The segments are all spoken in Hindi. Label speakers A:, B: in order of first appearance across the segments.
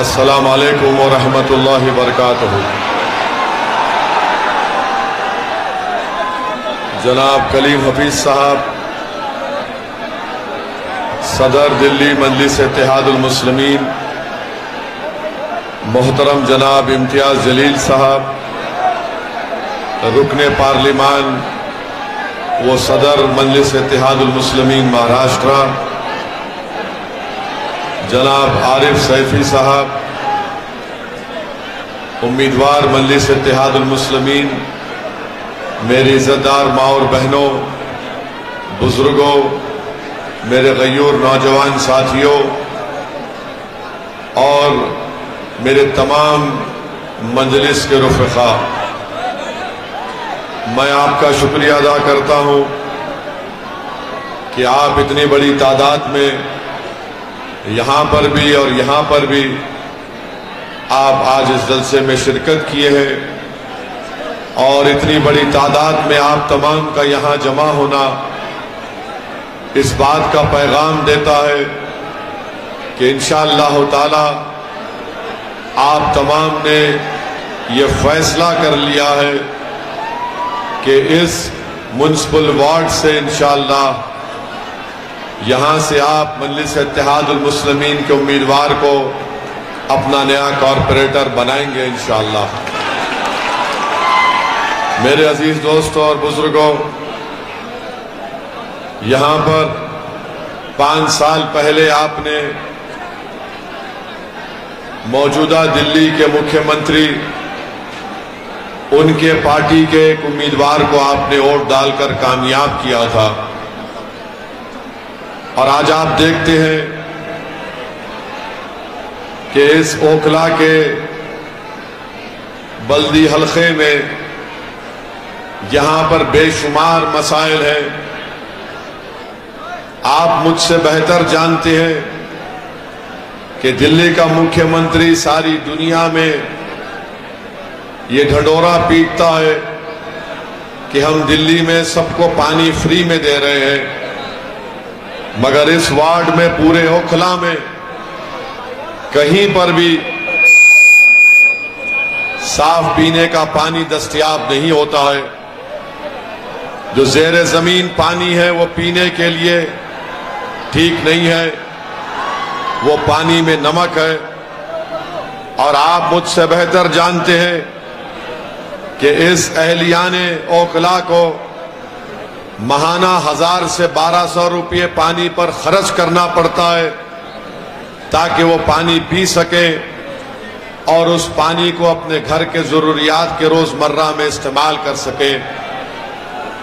A: अस्सलाम वालेकुम व रहमतुल्लाहि व बरकातुहू। जनाब कलीम हफीज साहब, सदर दिल्ली मजलिस इत्तेहादुल मुस्लिमीन, मोहतरम जनाब इम्तियाज जलील साहब, रुकने पार्लिमान वो सदर मजलिस इत्तेहादुल मुस्लिमीन महाराष्ट्र, जनाब आरिफ सैफी साहब, उम्मीदवार मजलिस इत्तेहादुल मुस्लिमीन, मेरी इज्जतदार माँ और बहनों, बुजुर्गों, मेरे गयूर नौजवान साथियों और मेरे तमाम मजलिस के रुफ़क़ा, मैं आपका शुक्रिया अदा करता हूँ कि आप इतनी बड़ी तादाद में यहाँ पर भी और यहाँ पर भी आप आज इस जलसे में शिरकत किए हैं और इतनी बड़ी तादाद में आप तमाम का यहाँ जमा होना इस बात का पैगाम देता है कि इंशाअल्लाह ताला आप तमाम ने ये फैसला कर लिया है कि इस म्युनिसिपल वार्ड से इंशाअल्लाह यहाँ से आप मजलिस इत्तेहादुल मुस्लिमीन के उम्मीदवार को अपना नया कॉरपोरेटर बनाएंगे इंशाअल्लाह। मेरे अजीज दोस्तों और बुजुर्गों, यहाँ पर 5 साल पहले आपने मौजूदा दिल्ली के मुख्यमंत्री, उनके पार्टी के एक उम्मीदवार को आपने वोट डालकर कामयाब किया था और आज आप देखते हैं कि इस ओखला के बल्दी हलके में यहां पर बेशुमार मसाइल हैं। आप मुझसे बेहतर जानते हैं कि दिल्ली का मुख्यमंत्री सारी दुनिया में ये ढंढोरा पीटता है कि हम दिल्ली में सबको पानी फ्री में दे रहे हैं, मगर इस वार्ड में पूरे ओखला में कहीं पर भी साफ पीने का पानी दस्तयाब नहीं होता है। जो ज़ेरे जमीन पानी है वो पीने के लिए ठीक नहीं है, वो पानी में नमक है। और आप मुझसे बेहतर जानते हैं कि इस अहलियाने ओखला को महाना 1000 से 1200 रुपये पानी पर खर्च करना पड़ता है ताकि वो पानी पी सके और उस पानी को अपने घर के जरूरियात के रोजमर्रा में इस्तेमाल कर सके।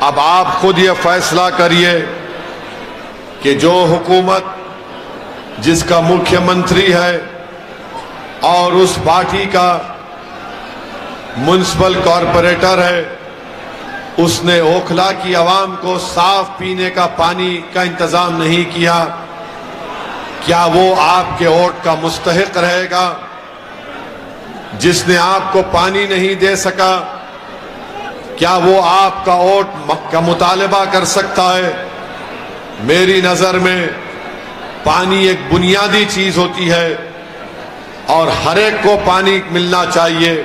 A: अब आप खुद ये फैसला करिए कि जो हुकूमत जिसका मुख्यमंत्री है और उस पार्टी का म्युनिसिपल कॉरपोरेटर है, उसने ओखला की आवाम को साफ पीने का पानी का इंतजाम नहीं किया, क्या वो आपके वोट का मुस्तहिक रहेगा? जिसने आपको पानी नहीं दे सका, क्या वो आपका वोट का मुतालबा कर सकता है? मेरी नजर में पानी एक बुनियादी चीज होती है और हर एक को पानी मिलना चाहिए,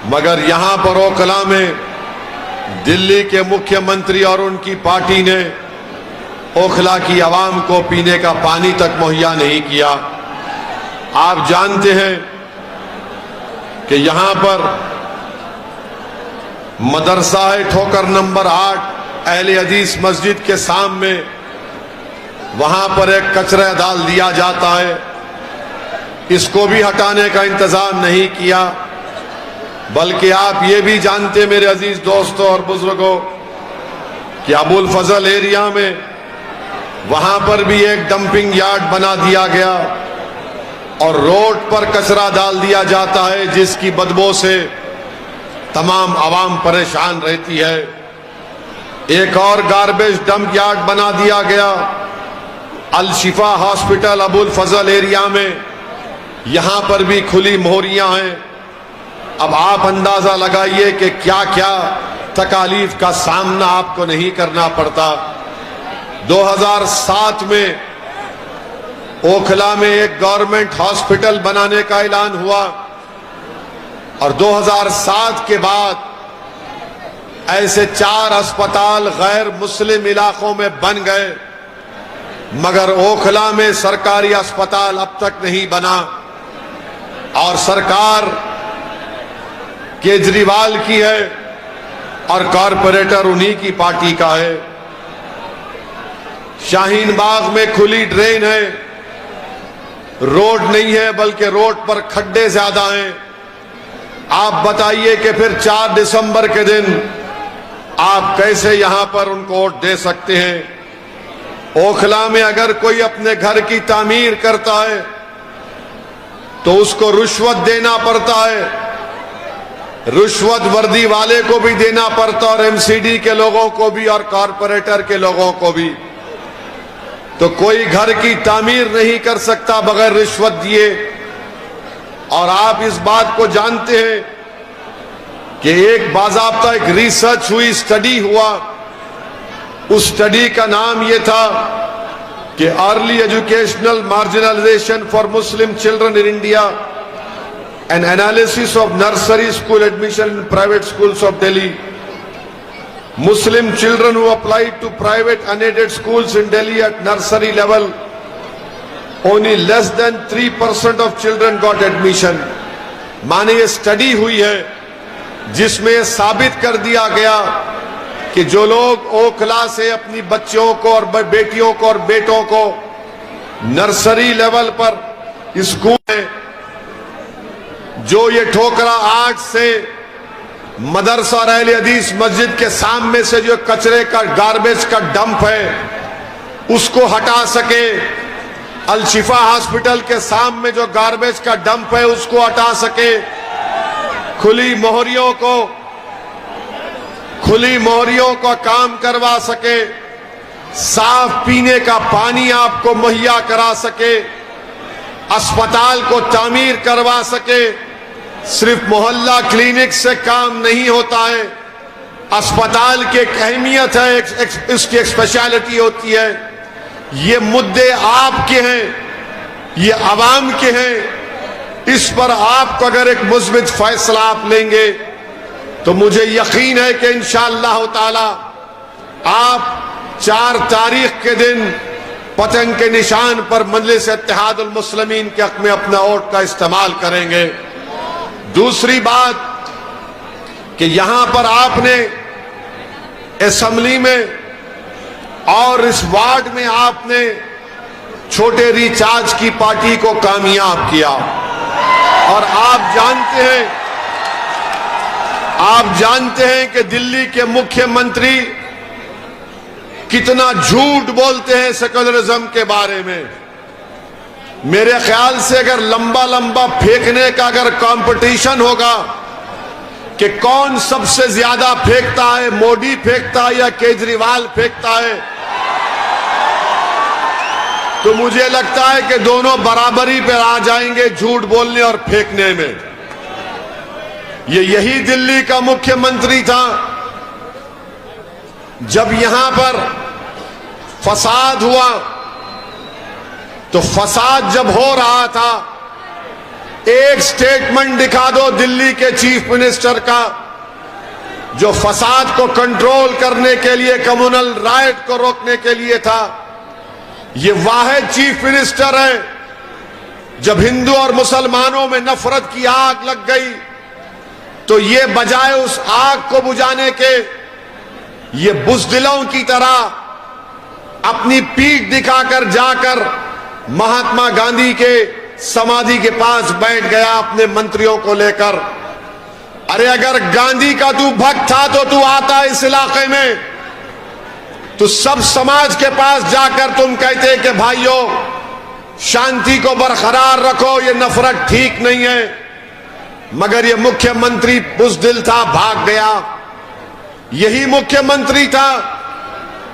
A: मगर यहां पर ओखला में दिल्ली के मुख्यमंत्री और उनकी पार्टी ने ओखला की आवाम को पीने का पानी तक मुहैया नहीं किया। आप जानते हैं कि यहां पर मदरसा है ठोकर नंबर 8 अहले हदीस मस्जिद के सामने, वहां पर एक कचरा डाल दिया जाता है, इसको भी हटाने का इंतजाम नहीं किया। बल्कि आप ये भी जानते मेरे अजीज दोस्तों और बुजुर्गों कि अबुल फजल एरिया में वहां पर भी एक डंपिंग यार्ड बना दिया गया और रोड पर कचरा डाल दिया जाता है, जिसकी बदबू से तमाम आवाम परेशान रहती है। एक और गार्बेज डंप यार्ड बना दिया गया अल शिफा हॉस्पिटल अबुल फजल एरिया में, यहां पर भी खुली मोहरियां हैं। अब आप अंदाजा लगाइए कि क्या क्या तकालीफ का सामना आपको नहीं करना पड़ता। 2007 में ओखला में एक गवर्नमेंट हॉस्पिटल बनाने का ऐलान हुआ और 2007 के बाद ऐसे 4 अस्पताल गैर मुस्लिम इलाकों में बन गए, मगर ओखला में सरकारी अस्पताल अब तक नहीं बना। और सरकार केजरीवाल की है और कॉरपोरेटर उन्हीं की पार्टी का है। शाहीन बाग में खुली ड्रेन है, रोड नहीं है, बल्कि रोड पर खड्डे ज्यादा हैं। आप बताइए कि फिर 4 दिसंबर के दिन आप कैसे यहां पर उनको वोट दे सकते हैं। ओखला में अगर कोई अपने घर की तामीर करता है तो उसको रुश्वत देना पड़ता है, रुश्वत वर्दी वाले को भी देना पड़ता और एमसीडी के लोगों को भी और कॉरपोरेटर के लोगों को भी। तो कोई घर की तामीर नहीं कर सकता बगैर रिश्वत दिए। और आप इस बात को जानते हैं कि एक बाज़ाब्ता एक रिसर्च हुई, स्टडी हुआ। उस स्टडी का नाम यह था कि early educational marginalisation for Muslim children in India, N analysis of nursery school admission in private schools of Delhi. Muslim children who applied to private unaided schools in Delhi at nursery level, only less than 3% of children got admission. माने ये स्टडी हुई है जिसमें ये साबित कर दिया गया कि जो लोग ओखला से अपनी बच्चों को और बेटियों को और बेटों को नर्सरी लेवल पर स्कूल में, जो ये ठोकरा 8 से मदरसा और अहले हदीस मस्जिद के सामने से जो कचरे का गार्बेज का डंप है उसको हटा सके, अल-शिफा हॉस्पिटल के सामने जो गार्बेज का डंप है उसको हटा सके, खुली मोहरियों का काम करवा सके, साफ पीने का पानी आपको मुहैया करा सके, अस्पताल को तामीर करवा सके। सिर्फ मोहल्ला क्लिनिक से काम नहीं होता है, अस्पताल की एक अहमियत है, इसकी एक स्पेशलिटी होती है। ये मुद्दे आपके हैं, ये आवाम के हैं। इस पर आपको अगर एक मुस्बित फैसला आप लेंगे तो मुझे यकीन है कि इंशाअल्लाह ताला आप 4 तारीख के दिन पतंग के निशान पर मजलिस इत्तेहादुल मुस्लिमीन के हक में अपना वोट का इस्तेमाल करेंगे। दूसरी बात कि यहां पर आपने असेंबली में और इस वार्ड में आपने छोटे रिचार्ज की पार्टी को कामयाब किया। और आप जानते हैं कि दिल्ली के मुख्यमंत्री कितना झूठ बोलते हैं सेकुलरिज्म के बारे में। मेरे ख्याल से अगर लंबा फेंकने का अगर कंपटीशन होगा कि कौन सबसे ज्यादा फेंकता है, मोदी फेंकता है या केजरीवाल फेंकता है, तो मुझे लगता है कि दोनों बराबरी पर आ जाएंगे झूठ बोलने और फेंकने में। यही दिल्ली का मुख्यमंत्री था जब यहां पर फसाद हुआ, तो फसाद जब हो रहा था एक स्टेटमेंट दिखा दो दिल्ली के चीफ मिनिस्टर का, जो फसाद को कंट्रोल करने के लिए, कम्युनल राइट को रोकने के लिए था। ये वाहिद चीफ मिनिस्टर है जब हिंदू और मुसलमानों में नफरत की आग लग गई तो ये बजाय उस आग को बुझाने के ये बुज़दिलों की तरह अपनी पीठ दिखाकर जाकर महात्मा गांधी के समाधि के पास बैठ गया अपने मंत्रियों को लेकर। अरे अगर गांधी का तू भक्त था तो तू आता इस इलाके में, तो सब समाज के पास जाकर तुम कहते कि भाइयों शांति को बरकरार रखो, ये नफरत ठीक नहीं है। मगर ये मुख्यमंत्री बुज़दिल था, भाग गया। यही मुख्यमंत्री था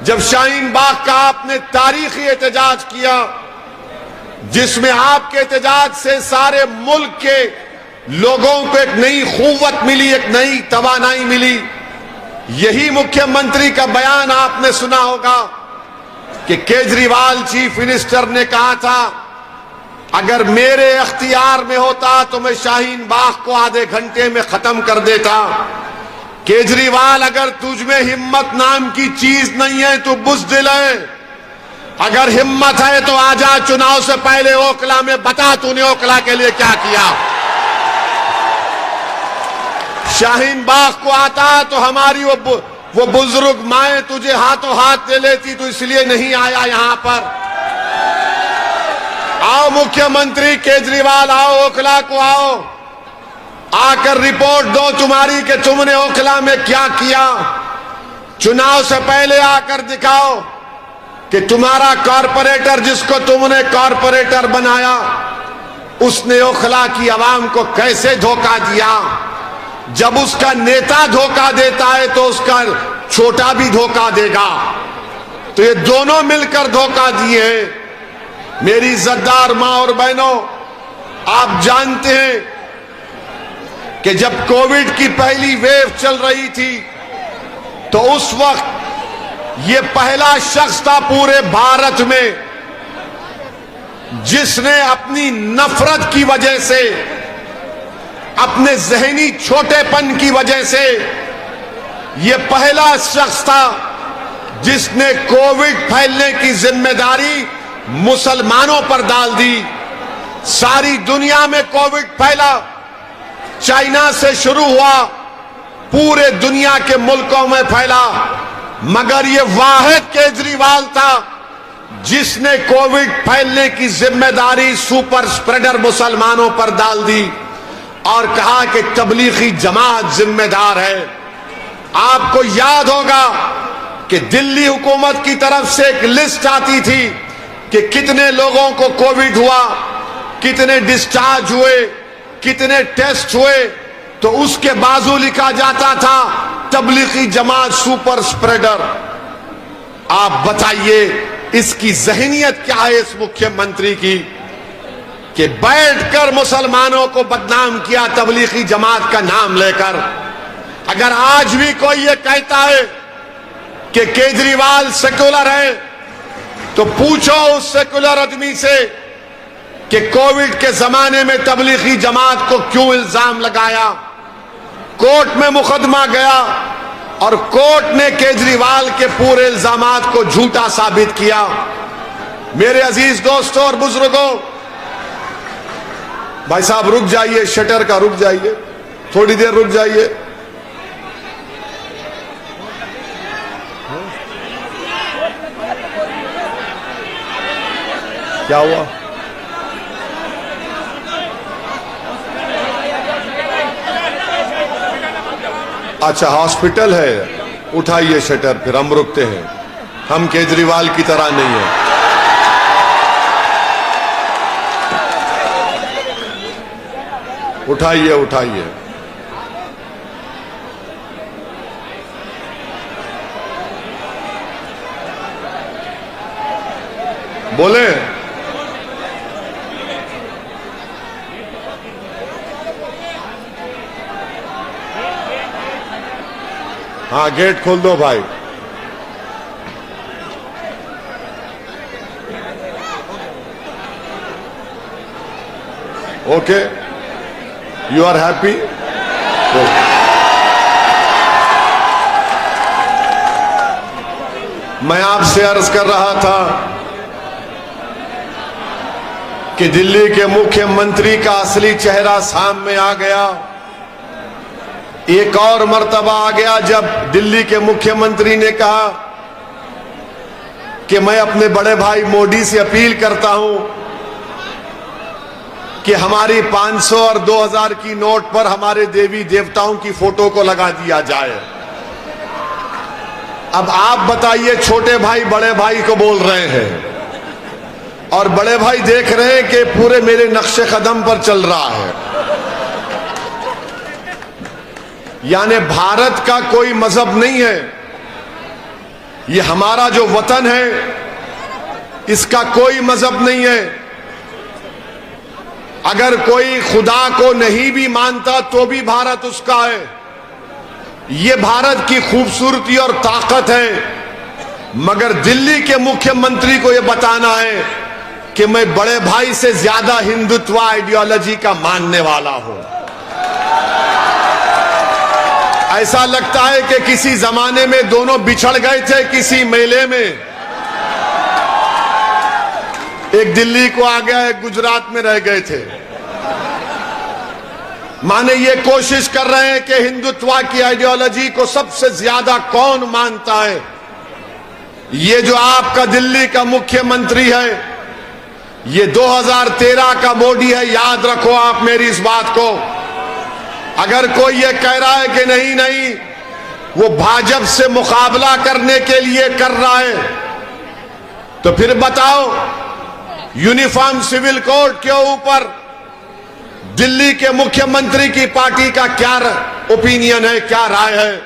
A: जब शाहीन बाग का आपने तारीखी एहतजाज किया, जिसमें आपके एहतजाज से सारे मुल्क के लोगों को एक नई क़ुव्वत मिली, एक नई तवानाई मिली। यही मुख्यमंत्री का बयान आपने सुना होगा कि केजरीवाल चीफ मिनिस्टर ने कहा था अगर मेरे अख्तियार में होता तो मैं शाहीन बाग को आधे घंटे में खत्म कर देता। केजरीवाल, अगर तुझ में हिम्मत नाम की चीज नहीं है तो बुज़दिल है। अगर हिम्मत है तो आजा, चुनाव से पहले ओखला में बता तूने ओखला के लिए क्या किया। शाहीन बाग को आता तो हमारी वो बुजुर्ग माए तुझे हाथों हाथ दे लेती, तो इसलिए नहीं आया यहां पर। आओ मुख्यमंत्री केजरीवाल, आओ ओखला को आओ, आकर रिपोर्ट दो तुम्हारी कि तुमने ओखला में क्या किया। चुनाव से पहले आकर दिखाओ कि तुम्हारा कॉरपोरेटर, जिसको तुमने कॉरपोरेटर बनाया, उसने ओखला की आवाम को कैसे धोखा दिया। जब उसका नेता धोखा देता है तो उसका छोटा भी धोखा देगा। तो ये दोनों मिलकर धोखा दिए। मेरी इज्जतदार मां और बहनों, आप जानते हैं कि जब कोविड की पहली वेव चल रही थी तो उस वक्त ये पहला शख्स था पूरे भारत में जिसने अपनी नफरत की वजह से, अपने जहनी छोटेपन की वजह से, ये पहला शख्स था जिसने कोविड फैलने की जिम्मेदारी मुसलमानों पर डाल दी। सारी दुनिया में कोविड फैला, चाइना से शुरू हुआ, पूरे दुनिया के मुल्कों में फैला, मगर ये वाहिद केजरीवाल था जिसने कोविड फैलने की जिम्मेदारी सुपर स्प्रेडर मुसलमानों पर डाल दी और कहा कि तबलीगी जमात जिम्मेदार है। आपको याद होगा कि दिल्ली हुकूमत की तरफ से एक लिस्ट आती थी कि कितने लोगों को कोविड हुआ, कितने डिस्चार्ज हुए, कितने टेस्ट हुए, तो उसके बाजू लिखा जाता था तबलीगी जमात सुपर स्प्रेडर। आप बताइए इसकी जहनियत क्या है इस मुख्यमंत्री की कि बैठकर मुसलमानों को बदनाम किया तबलीगी जमात का नाम लेकर। अगर आज भी कोई ये कहता है कि केजरीवाल सेकुलर है तो पूछो उस सेकुलर आदमी से कि कोविड के जमाने में तबलीगी जमात को क्यों इल्जाम लगाया। कोर्ट में मुकदमा गया और कोर्ट ने केजरीवाल के पूरे इल्जामात को झूठा साबित किया। मेरे अजीज दोस्तों और बुजुर्गों, भाई साहब रुक जाइए, शटर का रुक जाइए, थोड़ी देर रुक जाइए। क्या हुआ? अच्छा हॉस्पिटल है, उठाइए शटर, फिर हम रुकते हैं। हम केजरीवाल की तरह नहीं है। उठाइए उठाइए। बोले हाँ, गेट खोल दो भाई। Okay, you are happy? मैं आपसे अर्ज कर रहा था कि दिल्ली के मुख्यमंत्री का असली चेहरा सामने आ गया। एक और मर्तबा आ गया जब दिल्ली के मुख्यमंत्री ने कहा कि मैं अपने बड़े भाई मोदी से अपील करता हूं कि हमारी 500 और 2000 की नोट पर हमारे देवी देवताओं की फोटो को लगा दिया जाए। अब आप बताइए, छोटे भाई बड़े भाई को बोल रहे हैं और बड़े भाई देख रहे हैं कि पूरे मेरे नक्शे कदम पर चल रहा है। यानी भारत का कोई मजहब नहीं है, ये हमारा जो वतन है इसका कोई मजहब नहीं है। अगर कोई खुदा को नहीं भी मानता तो भी भारत उसका है। ये भारत की खूबसूरती और ताकत है। मगर दिल्ली के मुख्यमंत्री को यह बताना है कि मैं बड़े भाई से ज्यादा हिंदुत्व आइडियोलॉजी का मानने वाला हूं। ऐसा लगता है कि किसी जमाने में दोनों बिछड़ गए थे किसी मेले में। एक दिल्ली को आ गया, एक गुजरात में रह गए थे। माने ये कोशिश कर रहे हैं कि हिंदुत्व की आइडियोलॉजी को सबसे ज्यादा कौन मानता है। ये जो आपका दिल्ली का मुख्यमंत्री है, ये 2013 का मोदी है। याद रखो आप मेरी इस बात को। अगर कोई ये कह रहा है कि नहीं नहीं वो भाजपा से मुकाबला करने के लिए कर रहा है, तो फिर बताओ यूनिफॉर्म सिविल कोड के ऊपर दिल्ली के मुख्यमंत्री की पार्टी का क्या ओपिनियन है, क्या राय है।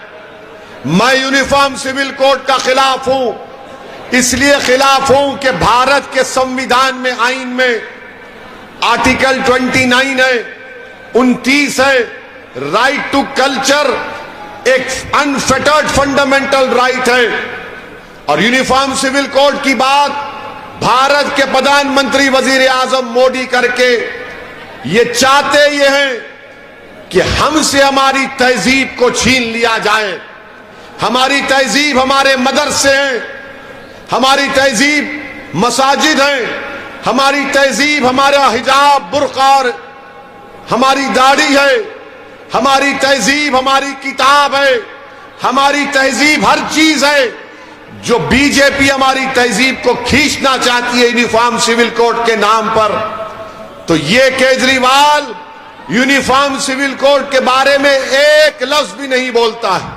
A: मैं यूनिफॉर्म सिविल कोड का खिलाफ हूं। इसलिए खिलाफ हूं कि भारत के संविधान में, आइन में आर्टिकल 29 है, 29 है, राइट टू कल्चर एक अनफेटर्ड फंडामेंटल राइट है। और यूनिफॉर्म सिविल कोड की बात भारत के प्रधानमंत्री वजीर आजम मोदी करके ये चाहते ये हैं कि हमसे हमारी तहजीब को छीन लिया जाए। हमारी तहजीब हमारे मदरसे हैं, हमारी तहजीब मसाजिद है, हमारी तहजीब हमारा हिजाब बुर्का और हमारी दाढ़ी है, हमारी तहजीब हमारी किताब है, हमारी तहजीब हर चीज है। जो बीजेपी हमारी तहजीब को खींचना चाहती है यूनिफॉर्म सिविल कोड के नाम पर, तो ये केजरीवाल यूनिफॉर्म सिविल कोड के बारे में एक लफ्ज भी नहीं बोलता है,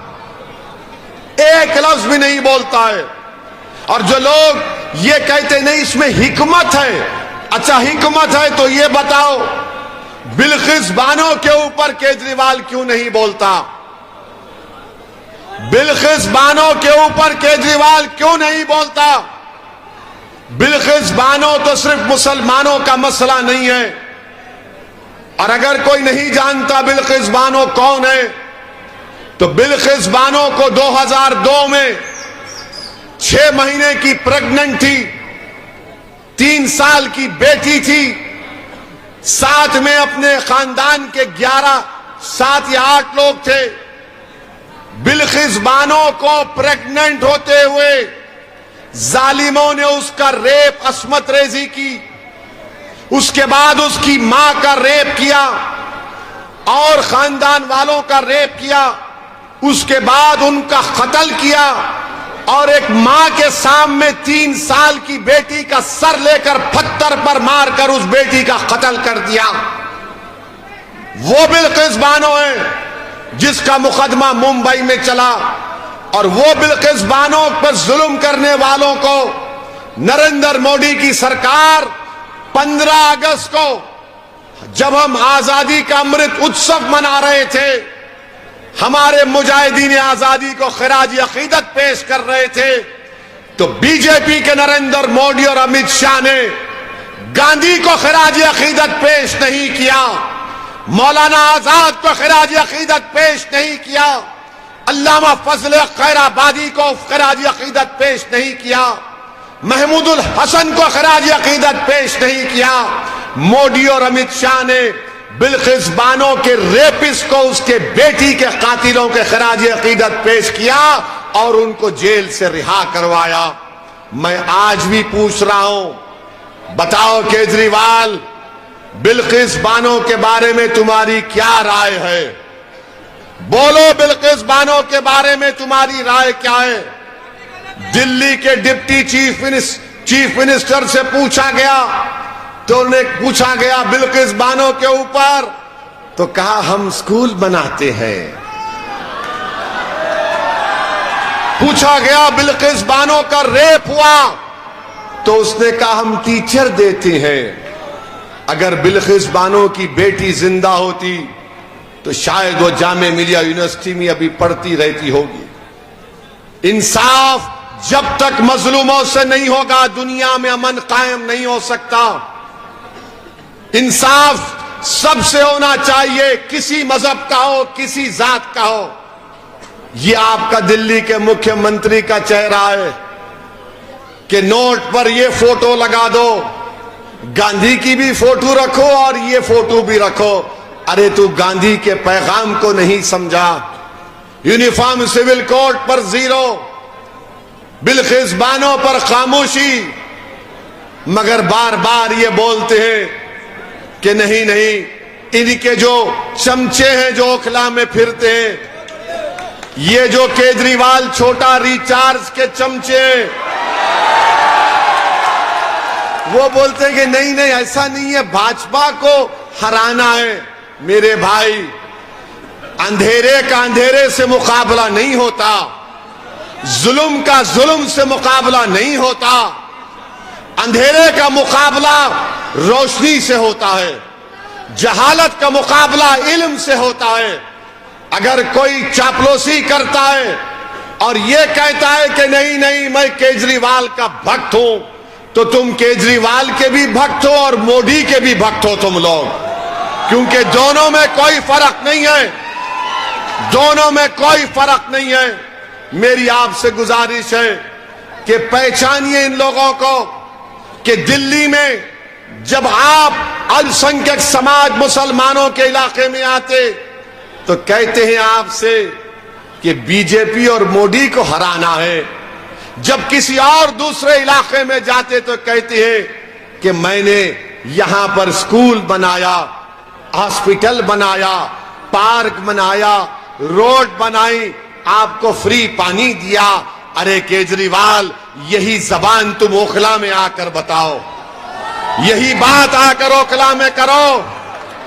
A: एक लफ्ज भी नहीं बोलता है। और जो लोग ये कहते नहीं इसमें हिकमत है, अच्छा हिकमत है तो ये बताओ बिल्किस बानो के ऊपर केजरीवाल क्यों नहीं बोलता? बिल्किस बानो के ऊपर केजरीवाल क्यों नहीं बोलता? बिल्किस बानो तो सिर्फ मुसलमानों का मसला नहीं है। और अगर कोई नहीं जानता बिल्किस बानो कौन है, तो बिल्किस बानो को 2002 में 6 महीने की प्रेग्नेंट थी, 3 साल की बेटी थी, साथ में अपने खानदान के 7 या 8 लोग थे। बिल्किस बानो को प्रेग्नेंट होते हुए जालिमों ने उसका रेप, अस्मत रेजी की, उसके बाद उसकी मां का रेप किया और खानदान वालों का रेप किया, उसके बाद उनका कत्ल किया और एक मां के सामने 3 साल की बेटी का सर लेकर पत्थर पर मारकर उस बेटी का कत्ल कर दिया। वो बिल्किस बानो है जिसका मुकदमा मुंबई में चला। और वो बिल्किस बानो पर जुल्म करने वालों को नरेंद्र मोदी की सरकार 15 अगस्त को जब हम आजादी का अमृत उत्सव मना रहे थे, हमारे मुजाहिदीन आजादी को खिराज अकीदत पेश कर रहे थे, तो बीजेपी के नरेंद्र मोदी और अमित शाह ने गांधी को खिराज अकीदत पेश नहीं किया, मौलाना आजाद को खिराज अकीदत पेश नहीं किया, अल्लामा फजल खैराबादी को खिराज अकीदत पेश नहीं किया, महमूदुल हसन को खिराज अकीदत पेश नहीं किया। मोदी और अमित शाह ने बिल्किस बानो के रेपिस्ट को, उसके बेटी के कातिलों के खिराज अकीदत पेश किया और उनको जेल से रिहा करवाया। मैं आज भी पूछ रहा हूं, बताओ केजरीवाल, बिल्किस बानो के बारे में तुम्हारी क्या राय है? बोलो बिल्किस बानो के बारे में तुम्हारी राय क्या है? दिल्ली के डिप्टी चीफ मिनिस्टर से पूछा गया, तो उन्हें पूछा गया बिल्किस बानो के ऊपर, तो कहा हम स्कूल बनाते हैं। पूछा गया बिल्किस बानो का रेप हुआ, तो उसने कहा हम टीचर देते हैं। अगर बिल्किस बानो की बेटी जिंदा होती तो शायद वो जामे मिलिया यूनिवर्सिटी में अभी पढ़ती रहती होगी। इंसाफ जब तक मजलूमों से नहीं होगा, दुनिया में अमन कायम नहीं हो सकता। इंसाफ सबसे होना चाहिए, किसी मजहब का हो, किसी जात का हो। ये आपका दिल्ली के मुख्यमंत्री का चेहरा है कि नोट पर ये फोटो लगा दो, गांधी की भी फोटो रखो और ये फोटो भी रखो। अरे तू गांधी के पैगाम को नहीं समझा। यूनिफॉर्म सिविल कोड पर जीरो, बिल्किस बानो पर खामोशी, मगर बार बार ये बोलते हैं कि नहीं नहीं, इनके जो चमचे हैं जो ओखला में फिरते हैं, ये जो केजरीवाल छोटा रिचार्ज के चमचे हैं, वो बोलते हैं कि नहीं नहीं ऐसा नहीं है, भाजपा को हराना है। मेरे भाई, अंधेरे का अंधेरे से मुकाबला नहीं होता, जुल्म का जुल्म से मुकाबला नहीं होता, अंधेरे का मुकाबला रोशनी से होता है, जहालत का मुकाबला इल्म से होता है। अगर कोई चापलूसी करता है और ये कहता है कि नहीं नहीं मैं केजरीवाल का भक्त हूं, तो तुम केजरीवाल के भी भक्त हो और मोदी के भी भक्त हो तुम लोग, क्योंकि दोनों में कोई फर्क नहीं है, दोनों में कोई फर्क नहीं है। मेरी आपसे गुजारिश है कि पहचानिए इन लोगों को कि दिल्ली में जब आप अल्पसंख्यक समाज मुसलमानों के इलाके में आते तो कहते हैं आपसे कि बीजेपी और मोदी को हराना है, जब किसी और दूसरे इलाके में जाते तो कहते हैं कि मैंने यहां पर स्कूल बनाया, हॉस्पिटल बनाया, पार्क बनाया, रोड बनाई, आपको फ्री पानी दिया। अरे केजरीवाल, यही जबान तुम ओखला में आकर बताओ, यही बात आकर ओखला में करो।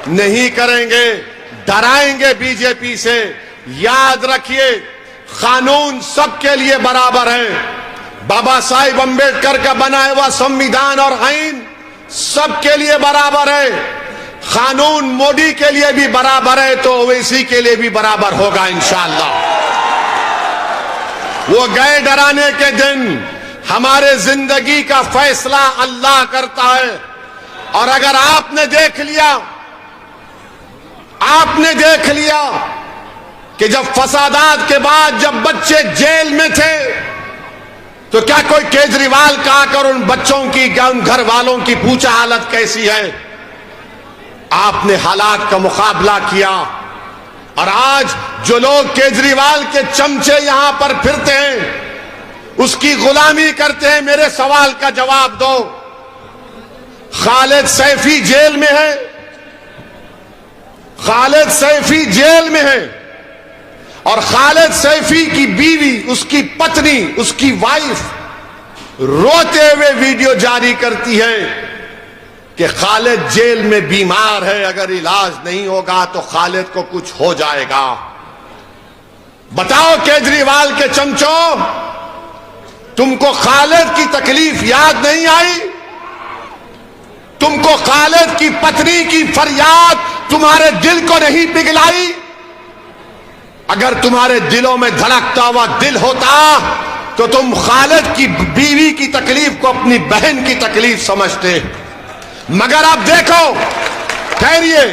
A: नहीं करेंगे, डराएंगे बीजेपी से। याद रखिए, कानून सबके लिए बराबर है। बाबा साहिब अंबेडकर का बनाया हुआ संविधान और आईन सबके लिए बराबर है। कानून मोदी के लिए भी बराबर है तो ओवैसी के लिए भी बराबर होगा इंशाअल्लाह। वो गए डराने के दिन, हमारे जिंदगी का फैसला अल्लाह करता है। और अगर आपने देख लिया कि जब फसादात के बाद जब बच्चे जेल में थे तो क्या कोई केजरीवाल का आकर उन बच्चों की, उन घर वालों की पूछा हालत कैसी है? आपने हालात का मुकाबला किया। और आज जो लोग केजरीवाल के चमचे यहां पर फिरते हैं, उसकी गुलामी करते हैं, मेरे सवाल का जवाब दो। खालिद सैफी जेल में है, खालिद सैफी जेल में है, और खालिद सैफी की बीवी, उसकी पत्नी, उसकी वाइफ रोते हुए वीडियो जारी करती है कि खालिद जेल में बीमार है, अगर इलाज नहीं होगा तो खालिद को कुछ हो जाएगा। बताओ केजरीवाल के चमचों, तुमको खालिद की तकलीफ याद नहीं आई? तुमको खालिद की पत्नी की फरियाद तुम्हारे दिल को नहीं पिघलाई? अगर तुम्हारे दिलों में धड़कता हुआ दिल होता तो तुम खालिद की बीवी की तकलीफ को अपनी बहन की तकलीफ समझते। मगर अब देखो, ठहरिए,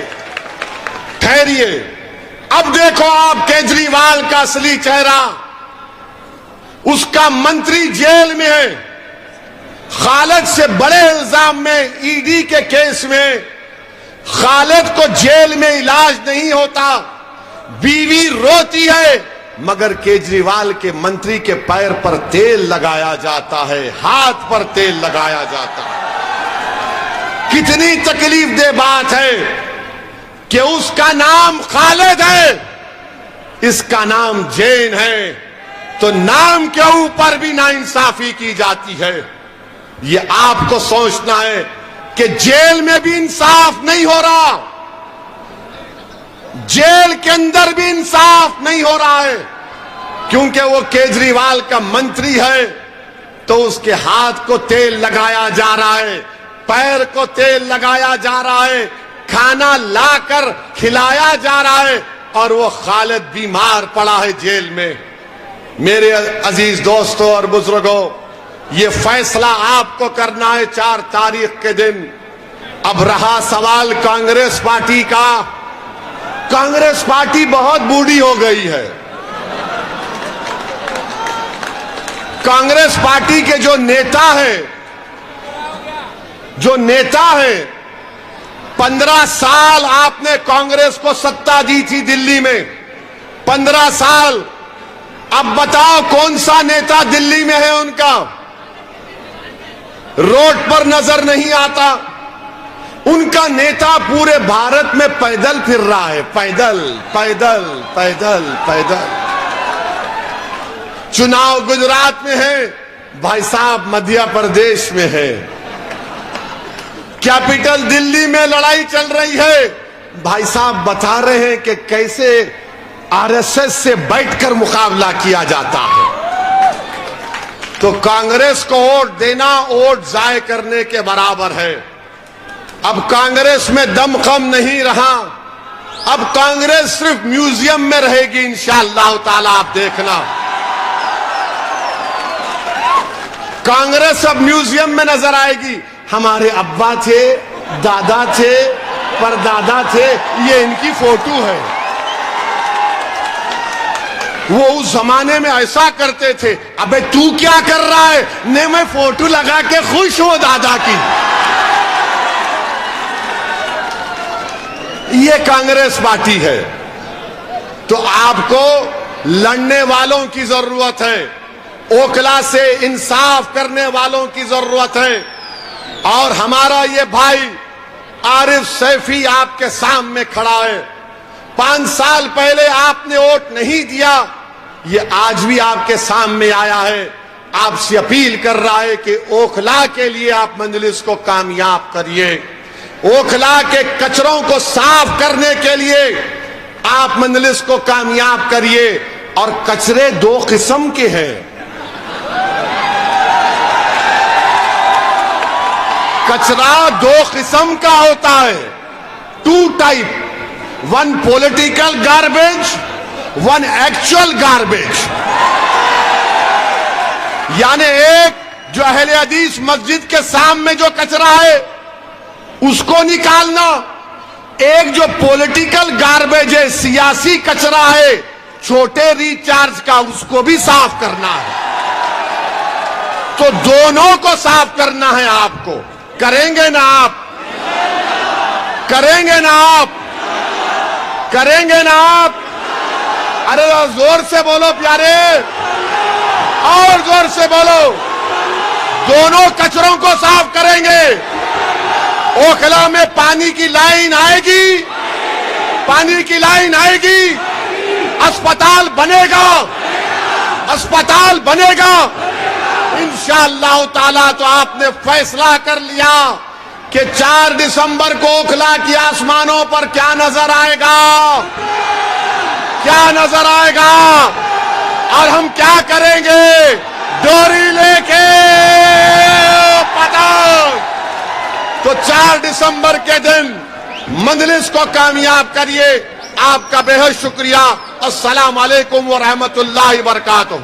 A: अब देखो आप केजरीवाल का असली चेहरा। उसका मंत्री जेल में है, खालिद से बड़े इल्जाम में, ईडी के केस में खालिद को जेल में इलाज नहीं होता, बीवी रोती है, मगर केजरीवाल के मंत्री के पैर पर तेल लगाया जाता है, हाथ पर तेल लगाया जाता है। कितनी तकलीफ दे बात है कि उसका नाम खालिद है, इसका नाम जैन है, तो नाम के ऊपर भी नाइंसाफी की जाती है। ये आपको सोचना है कि जेल में भी इंसाफ नहीं हो रहा, जेल के अंदर भी इंसाफ नहीं हो रहा है, क्योंकि वो केजरीवाल का मंत्री है तो उसके हाथ को तेल लगाया जा रहा है, पैर को तेल लगाया जा रहा है, खाना लाकर खिलाया जा रहा है, और वो खालिद बीमार पड़ा है जेल में। मेरे अजीज दोस्तों और बुजुर्गों, ये फैसला आपको करना है 4 तारीख के दिन। अब रहा सवाल कांग्रेस पार्टी का। कांग्रेस पार्टी बहुत बूढ़ी हो गई है। कांग्रेस पार्टी के जो नेता है जो नेता है, 15 साल आपने कांग्रेस को सत्ता दी थी दिल्ली में, 15 साल। अब बताओ कौन सा नेता दिल्ली में है उनका? रोड पर नजर नहीं आता। उनका नेता पूरे भारत में पैदल फिर रहा है, पैदल पैदल पैदल पैदल। चुनाव गुजरात में है, भाई साहब मध्य प्रदेश में है, कैपिटल दिल्ली में लड़ाई चल रही है, भाई साहब बता रहे हैं कि कैसे आरएसएस से बैठकर मुकाबला किया जाता है। तो कांग्रेस को वोट देना वोट जाय करने के बराबर है। अब कांग्रेस में दमखम नहीं रहा, अब कांग्रेस सिर्फ म्यूजियम में रहेगी इंशाअल्लाह ताला। आप देखना, कांग्रेस अब म्यूजियम में नजर आएगी। हमारे अब्बा थे, दादा थे, परदादा थे, ये इनकी फोटो है, वो उस जमाने में ऐसा करते थे। अबे तू क्या कर रहा है? ने मैं फोटो लगा के खुश हूं दादा की। ये कांग्रेस पार्टी है। तो आपको लड़ने वालों की जरूरत है, ओखला से इंसाफ करने वालों की जरूरत है। और हमारा ये भाई आरिफ सैफी आपके सामने खड़ा है। 5 साल पहले आपने वोट नहीं दिया, ये आज भी आपके सामने आया है, आपसे अपील कर रहा है कि ओखला के लिए आप मजलिस को कामयाब करिए। ओखला के कचरों को साफ करने के लिए आप मजलिस को कामयाब करिए। और कचरे 2 किस्म के हैं। कचरा 2 किस्म का होता है, 2 type, 1 political garbage, 1 actual garbage. यानी एक जो अहले हदीस मस्जिद के सामने जो कचरा है उसको निकालना, एक जो पॉलिटिकल गार्बेज है, सियासी कचरा है, छोटे रिचार्ज का, उसको भी साफ करना है। तो दोनों को साफ करना है आपको। करेंगे ना आप? करेंगे ना आप? करेंगे ना आप? अरे जोर से बोलो प्यारे, और जोर से बोलो। दोनों कचरों को साफ करेंगे। ओखला में पानी की लाइन आएगी, पानी की लाइन आएगी, अस्पताल बनेगा, अस्पताल बनेगा इंशाअल्लाह ताला। तो आपने फैसला कर लिया कि 4 दिसंबर को ओखला की आसमानों पर क्या नजर आएगा, क्या नजर आएगा, और हम क्या करेंगे? डोरी लेके पतंग। तो 4 दिसंबर के दिन मजलिस को कामयाब करिए। आपका बेहद शुक्रिया। अस्सलाम वालेकुम व रहमतुल्लाहि व बरकातुहू।